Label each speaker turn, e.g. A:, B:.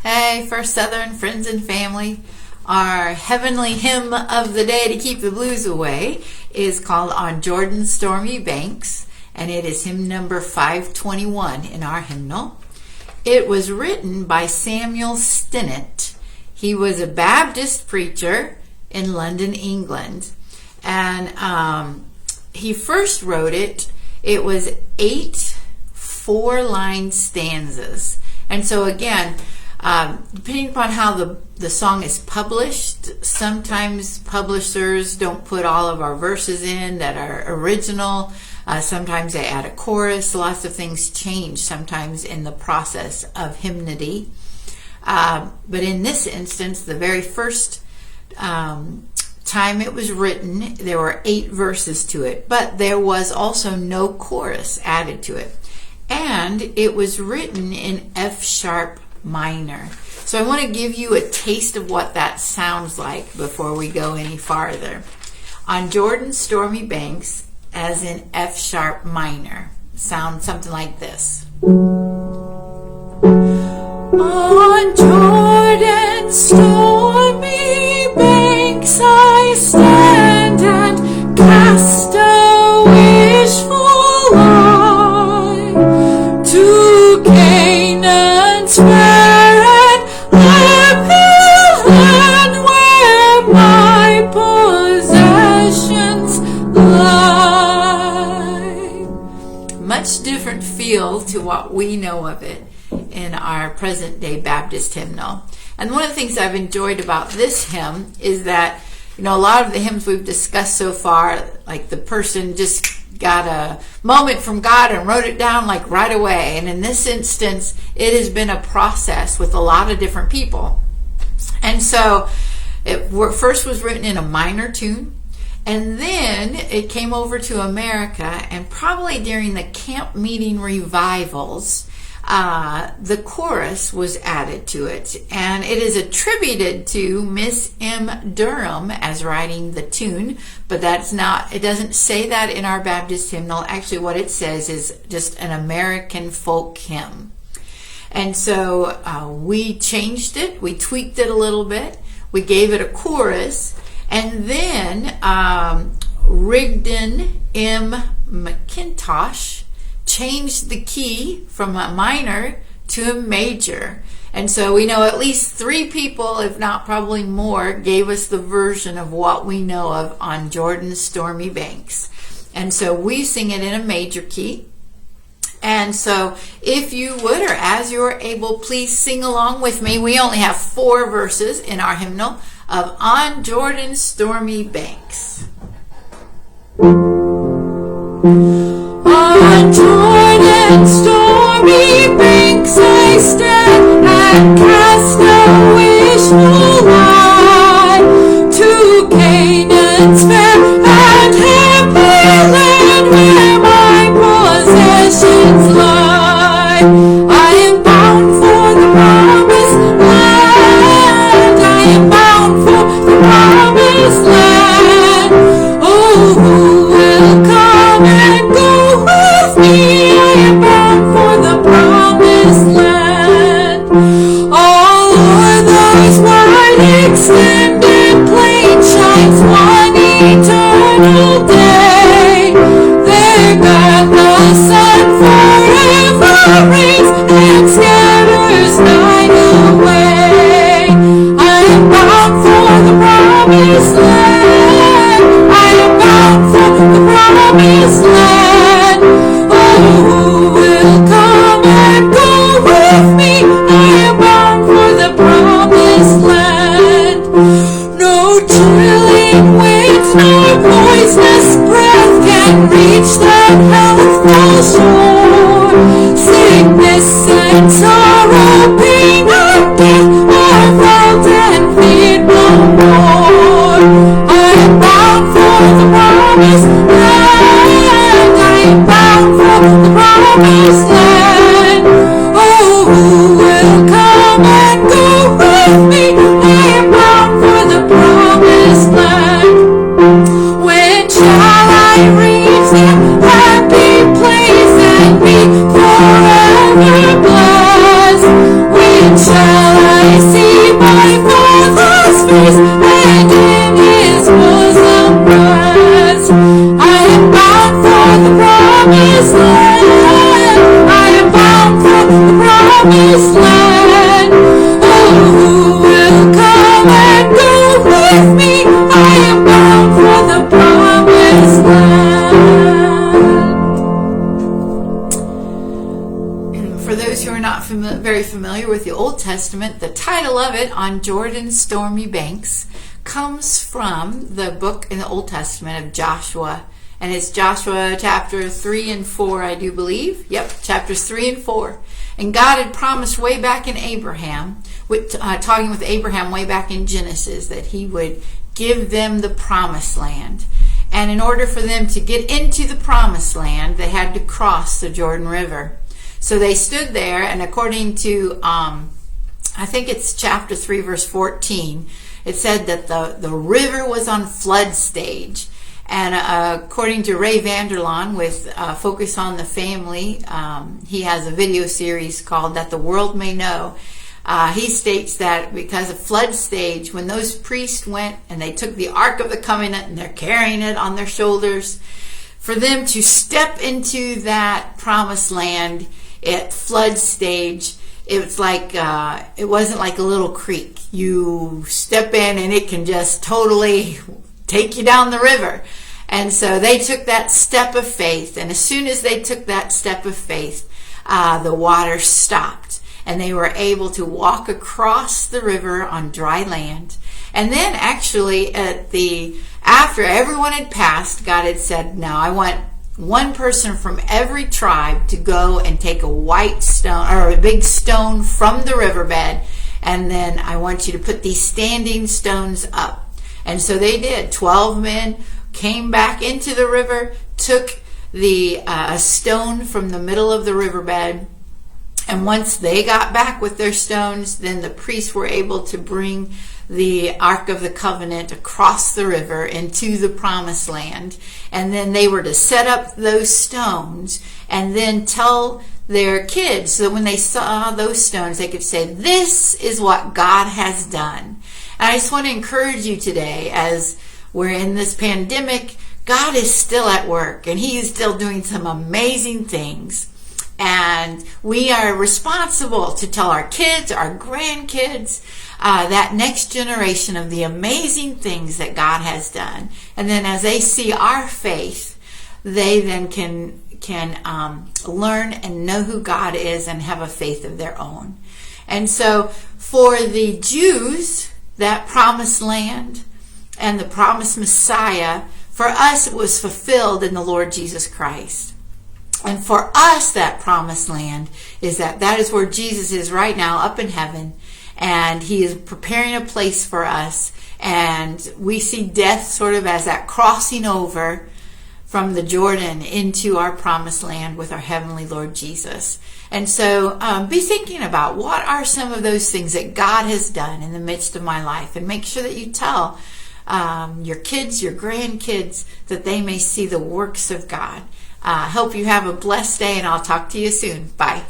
A: Hey, First Southern friends and family. Our heavenly hymn of the day to keep the blues away is called On Jordan's Stormy Banks, and it is hymn number 521 in our hymnal. It was written by Samuel Stinnett. He was a Baptist preacher in London, England, and he first wrote it. It was 8 4-line stanzas, and so again, depending upon how the song is published, sometimes publishers don't put all of our verses in that are original. Sometimes they add a chorus. Lots of things change sometimes in the process of hymnody. But in this instance, the very first time it was written, there were 8 verses to it, but there was also no chorus added to it. And it was written in F sharp minor. So I want to give you a taste of what that sounds like before we go any farther. On Jordan's Stormy Banks, as in F sharp minor, sounds something like this. On Jordan's stormy banks I stand and cast a wishful eye to Canaan's fair and happy land where my possessions lie. Much different feel to what we know of it in our present day Baptist hymnal. And one of the things I've enjoyed about this hymn is that, a lot of the hymns we've discussed so far, like the person just got a moment from God and wrote it down like right away. And in this instance, it has been a process with a lot of different people. And so it first was written in a minor tune, and then it came over to America, and probably during the camp meeting revivals, the chorus was added to it, and it is attributed to Miss M. Durham as writing the tune, but it doesn't say that in our Baptist hymnal. Actually, what it says is just an American folk hymn. And so we changed it, we tweaked it a little bit, we gave it a chorus, and then Rigdon M. McIntosh changed the key from a minor to a major. And so we know at least 3 people, if not probably more, gave us the version of what we know of On Jordan's Stormy Banks. And so we sing it in a major key. And so if you would, or as you're able, please sing along with me. We only have 4 verses in our hymnal of On Jordan's Stormy Banks. On Jordan's stormy banks I stand and cast a wishful eye to Canaan's fair and happy land where my possessions lie. I am bound for the promised land. I am bound for the promised land. Oh, who will come and go with me? I am bound for the promised land. All o'er those wide extended plains shines one eternal day. There God the sun forever reigns and scatters night away. I am bound for the promised land. I am bound for the promised land. Oh, who will come and go with me? I am bound for the promised land. No chilling winds nor poisonous breath can reach that healthful shore. Sickness and sorrow, pain and death are felt and feared no more. I am bound for the promised land. I am bound for the promised land. Oh, who will come and go with me? I am bound for the promised land. When shall I reach that happy place and be forever blessed? When shall I I see my Father's face, and in His bosom rest. I am bound for the promised land. I am bound for the promised land. Oh, who will come and go with me? I am bound for the promised land. For those who are not very familiar with the Old Testament, the title of it, On Jordan's Stormy Banks, comes from the book in the Old Testament of Joshua. And it's Joshua chapter 3 and 4, I do believe. Yep, chapters 3 and 4. And God had promised way back in Abraham, talking with Abraham way back in Genesis, that He would give them the promised land. And in order for them to get into the promised land, they had to cross the Jordan River. So they stood there, and according to, I think it's chapter 3, verse 14, it said that the river was on flood stage. And according to Ray Vanderlaan with Focus on the Family, he has a video series called That the World May Know. He states that because of flood stage, when those priests went and they took the Ark of the Covenant and they're carrying it on their shoulders, for them to step into that promised land at flood stage, it's like it wasn't like a little creek. You step in and it can just totally take you down the river. And so they took that step of faith, and as soon as they took that step of faith, the water stopped, and they were able to walk across the river on dry land. And then actually after everyone had passed, God had said, now I want one person from every tribe to go and take a white stone or a big stone from the riverbed, and then I want you to put these standing stones up. And so they did. 12 men came back into the river, took the stone from the middle of the riverbed, and once they got back with their stones, then the priests were able to bring the Ark of the Covenant across the river into the promised land. And then they were to set up those stones and then tell their kids, so when they saw those stones, they could say, this is what God has done. And I just want to encourage you today, as we're in this pandemic, God is still at work, and He is still doing some amazing things. And we are responsible to tell our kids, our grandkids, that next generation of the amazing things that God has done. And then as they see our faith, they then can learn and know who God is and have a faith of their own. And so for the Jews, that promised land and the promised Messiah, for us it was fulfilled in the Lord Jesus Christ. And for us, that promised land is that is where Jesus is right now, up in heaven, and He is preparing a place for us. And we see death sort of as that crossing over from the Jordan into our promised land with our heavenly Lord Jesus. And so be thinking about what are some of those things that God has done in the midst of my life, and make sure that you tell your kids, your grandkids, that they may see the works of God. Hope you have a blessed day, and I'll talk to you soon. Bye.